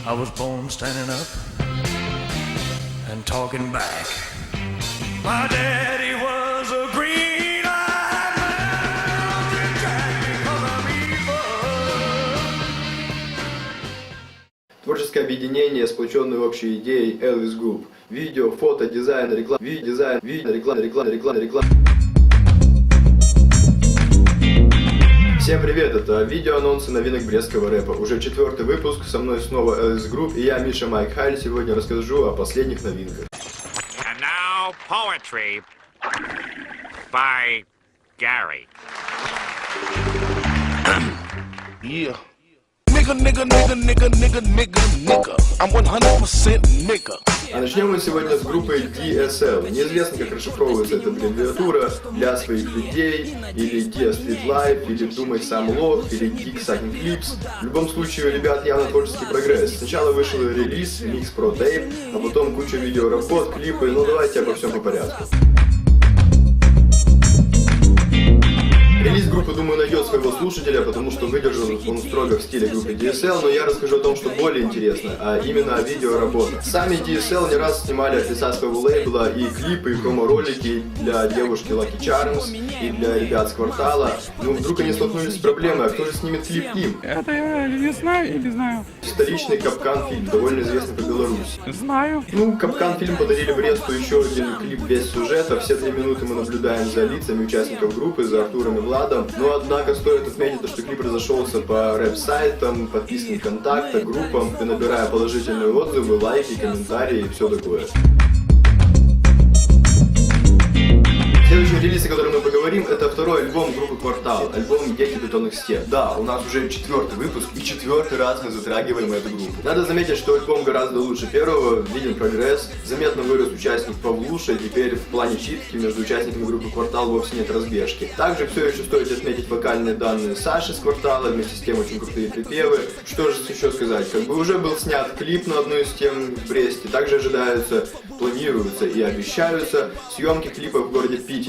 I was born standing up and talking back. My daddy was a green-eyed mountain cat because I'm evil. Творческое объединение, сплоченное общей идеей Elvis Group. Видео, фото, дизайн, реклама, реклама. Всем привет, это видео-анонсы новинок брестского рэпа. Уже 4-й выпуск, со мной снова Elvis Group и я, Миша Майк Халь. Сегодня расскажу о последних новинках. And now poetry by Gary. Yeah. Nigga. I'm 100% nigga. А начнем мы сегодня с группы DSL. Неизвестно, как расшифровывается эта аббревиатура для своих людей, или Dia Street Life, или Думай Сам Лох, или Geek Sucking Clips. В любом случае, у ребят явно творческий прогресс. Сначала вышел релиз, микс про тейп, а потом куча видеоработ, клипы. Ну давайте обо всем по порядку. Релиз группы, думаю, найдет своего слушателя, потому что выдержан он строго в стиле группы DSL, но я расскажу о том, что более интересно, а именно о видеоработах. Сами DSL не раз снимали от лица своего лейбла и клипы, и промо-ролики для девушки Lucky Charms, и для ребят с квартала. Ну, вдруг они столкнулись с проблемой, а кто же снимет клип им? Это я не знаю или знаю. Столичный Капкан фильм, довольно известный по Беларуси. Знаю. Ну, Капкан фильм подарили Бресту еще один клип без сюжета. Все 3 минуты мы наблюдаем за лицами участников группы, за Артуром и Владом. Но, однако, стоит отметить, что клип разошелся по рэп-сайтам, подпискам ВКонтакте, группам, набирая положительные отзывы, лайки, комментарии и все такое. Следующий релиз, о котором мы поговорим, это второй альбом группы Квартал, альбом «Дети бетонных стен». Да, у нас уже 4-й выпуск и 4-й раз мы затрагиваем эту группу. Надо заметить, что альбом гораздо лучше первого, виден прогресс, заметно вырос участник Павлуша, и теперь в плане читки между участниками группы Квартал вовсе нет разбежки. Также все еще стоит отметить вокальные данные Саши с Квартала, вместе с тем очень крутые припевы. Что же еще сказать, как бы уже был снят клип на одну из тем в Бресте, также ожидаются, планируются и обещаются съемки клипа в городе Питере.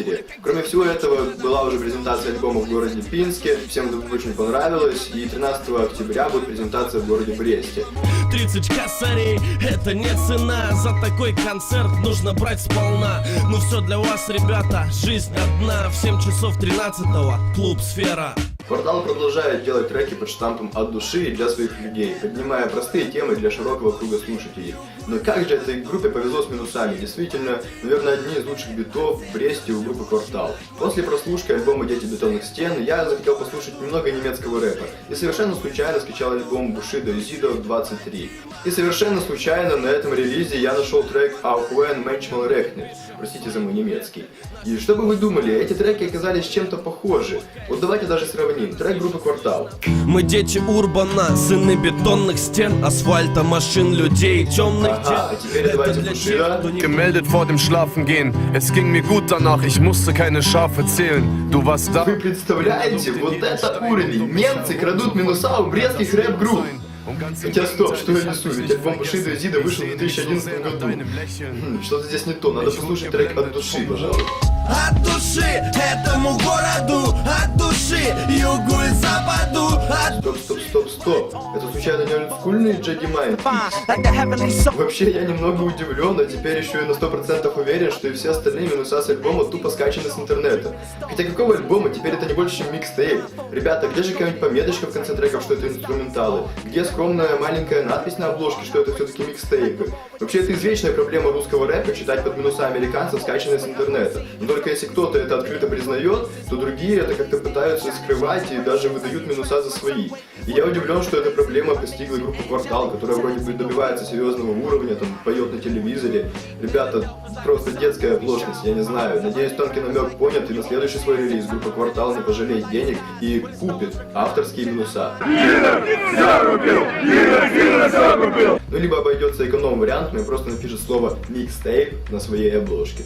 Кроме всего этого, была уже презентация альбома в городе Пинске, всем очень понравилось, и 13 октября будет презентация в городе Бресте. 30 косарей, это не цена, за такой концерт нужно брать сполна. Ну все для вас, ребята, жизнь одна, в 7 часов 13-го, клуб «Сфера». Квартал продолжает делать треки под штампом от души и для своих людей, поднимая простые темы для широкого круга слушателей. Но как же этой группе повезло с минусами? Действительно, наверное, одни из лучших битов в Бресте у группы Квартал. После прослушки альбома «Дети бетонных стен» я захотел послушать немного немецкого рэпа. И совершенно случайно скачал альбом Bushido Isido 23. И совершенно случайно на этом релизе я нашел трек Auch wenn manchmal regnet. Простите за мой немецкий. И что бы вы думали, эти треки оказались чем-то похожи. Вот давайте даже сравним. Трек группы Квартал. Мы дети Урбана, сыны бетонных стен, асфальта, машин, людей, темных тел. Ага, а теперь давайте Bushido. Gemeldet vor dem Schlafengehen. Es ging mir gut danach, ich musste keine Schafe zählen. Du warst da. Вы представляете, вот это уровень. Немцы крадут минуса у брестских рэп-групп. Хотя стоп, что я несу, ведь альбом Bushido Isido вышел в 2011 году. Что-то здесь не то, надо послушать трек от души, пожалуй. От души этому городу, от души югу и западу. Стоп. Это случайно не олдскульный Джеди Майнд? Вообще я немного удивлен, а теперь еще и на 100% уверен, что и все остальные минуса с альбома тупо скачаны с интернета. Хотя какого альбома? Теперь это не больше, чем микстейп. Ребята, где же какая-нибудь пометочка в конце треков, что это инструменталы? Где скромная маленькая надпись на обложке, что это все-таки микстейпы? Вообще это извечная проблема русского рэпа, читать под минуса американцев, скачанные с интернета. Но только если кто-то это открыто признает, то другие это как-то пытаются скрывать и даже выдают минуса за свои. И я удивлен, что эта проблема постигла группу Квартал, которая вроде бы добивается серьезного уровня, там, поет на телевизоре. Ребята, просто детская оплошность, я не знаю. Надеюсь, тонкий намек понят, и на следующий свой релиз группа Квартал не пожалеет денег и купит авторские минуса. Ну, либо обойдется эконом-вариант, но просто напишет слово «микстейп» на своей обложке.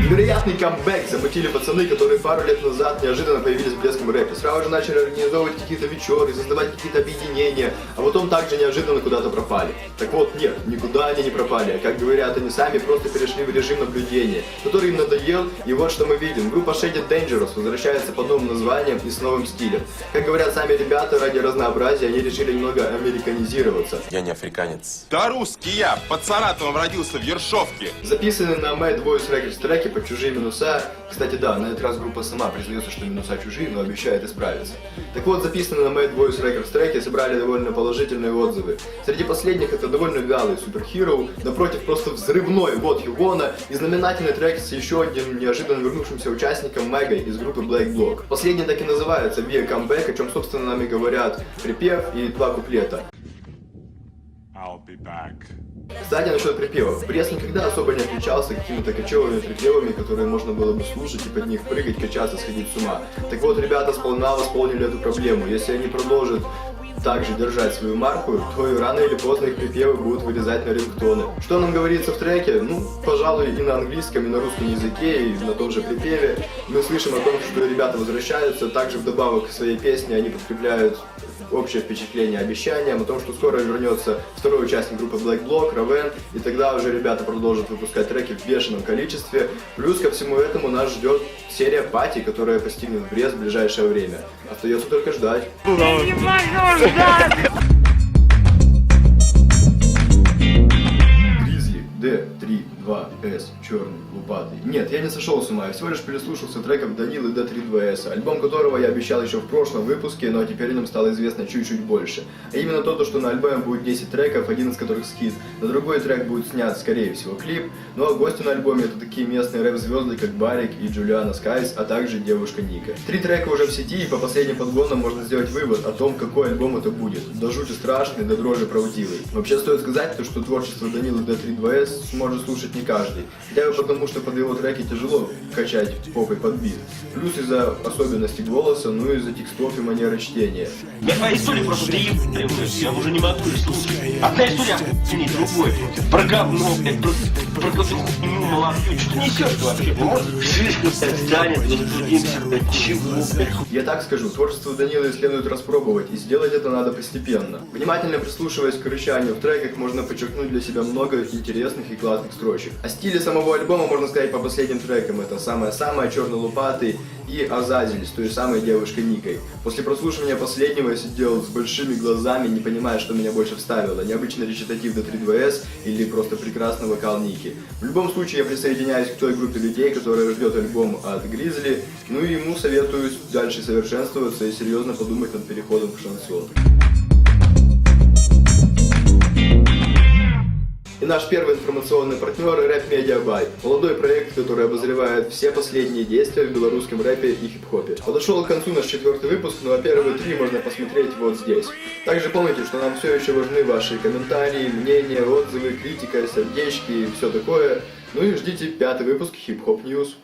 Невероятный камбэк замутили пацаны, которые пару лет назад неожиданно появились в брестском рэпе. Сразу же начали организовывать какие-то вечеры, создавать какие-то объединения, а потом также неожиданно куда-то пропали. Так вот, нет, никуда они не пропали. Как говорят они сами, просто перешли в режим наблюдения, который им надоел, и вот что мы видим. Группа Shady Dangerous возвращается под новым названием и с новым стилем. Как говорят сами ребята, ради разнообразия они решили немного американизироваться. Я не африканец. Да русский я, под Саратовом родился в Ершовке. Записаны на Mad Voice Records треки под чужие минуса. Кстати, да, на этот раз группа сама признается, что минуса чужие, но обещает исправиться. Так вот, записаны на Mad Voice Records треки собрали довольно положительные отзывы. Среди последних это довольно вялый Superhero, напротив просто взрывной What You Wanna и знаменательный трек с еще одним неожиданно вернувшимся участником Мэгой из группы Black Bloc. Последний так и называется Be a Comeback, о чем собственно нам и говорят припев и два куплета. I'll be back. Кстати, насчет припевов. Брест никогда особо не отличался какими-то кочевыми припевами, которые можно было бы слушать и под них прыгать, качаться, сходить с ума. Так вот, ребята сполна восполнили эту проблему. Если они продолжат также держать свою марку, то и рано или поздно их припевы будут вылезать на рингтоны. Что нам говорится в треке? Ну, пожалуй, и на английском, и на русском языке, и на том же припеве. Мы слышим о том, что ребята возвращаются. Также вдобавок к своей песне они подкрепляют общее впечатление обещанием о том, что скоро вернется второй участник группы Black Bloc, Ravен, и тогда уже ребята продолжат выпускать треки в бешеном количестве. Плюс ко всему этому нас ждет серия пати, которая постигнет Брест в ближайшее время. Остается только ждать. Гризли D32S, черный, лупатый. Нет, я не сошел с ума, я всего лишь переслушался треков Данилы D32S, альбом которого я обещал еще в прошлом выпуске, но теперь о нем стало известно чуть-чуть больше. А именно то, что на альбоме будет 10 треков, один из которых скид. На другой трек будет снят, скорее всего, клип. Ну а гости на альбоме это такие местные рэп-звезды, как Барик и Джулиана Скайс, а также девушка Ника. 3 трека уже в сети, и по последним подгонам можно сделать вывод о том, какой альбом это будет. До жути страшный, до дрожи правдивый. Вообще стоит сказать, что творчество Данилы D32S сможет слушать не каждый. Хотя бы потому, что под его треки тяжело качать попой под бит. Плюс из-за особенностей голоса, ну и из-за текстов и манеры чтения. Я твоя история просто переебываюсь, я уже не могу слушать. Одна история охуенней другой. Про говно, блядь, про какую-то хуйню молодую. Что ты несешь вообще? Может, жизнь, блядь, станет, возбудимся, блядь, чего, блядь. Я так скажу, творчество Данилы следует распробовать, и сделать это надо постепенно. Внимательно прислушиваясь к рычанию в треках, можно подчеркнуть для себя много интересных и классных строчек. О стиле самого альбома можно сказать по последним трекам. Это самое-самое, Черный Лупатый и Азазель с той самой девушкой Никой. После прослушивания последнего я сидел с большими глазами, не понимая, что меня больше вставило. Необычный речитатив D32S или просто прекрасный вокал Ники. В любом случае я присоединяюсь к той группе людей, которая ждет альбом от Гризли. Ну и ему советую дальше совершенствоваться и серьезно подумать над переходом к шансон. И наш первый информационный партнер — Rap Media By. Молодой проект, который обозревает все последние действия в белорусском рэпе и хип-хопе. Подошел к концу наш 4-й выпуск, ну а первые 3 можно посмотреть вот здесь. Также помните, что нам все еще важны ваши комментарии, мнения, отзывы, критика, сердечки и все такое. Ну и ждите 5-й выпуск Hip Hop News.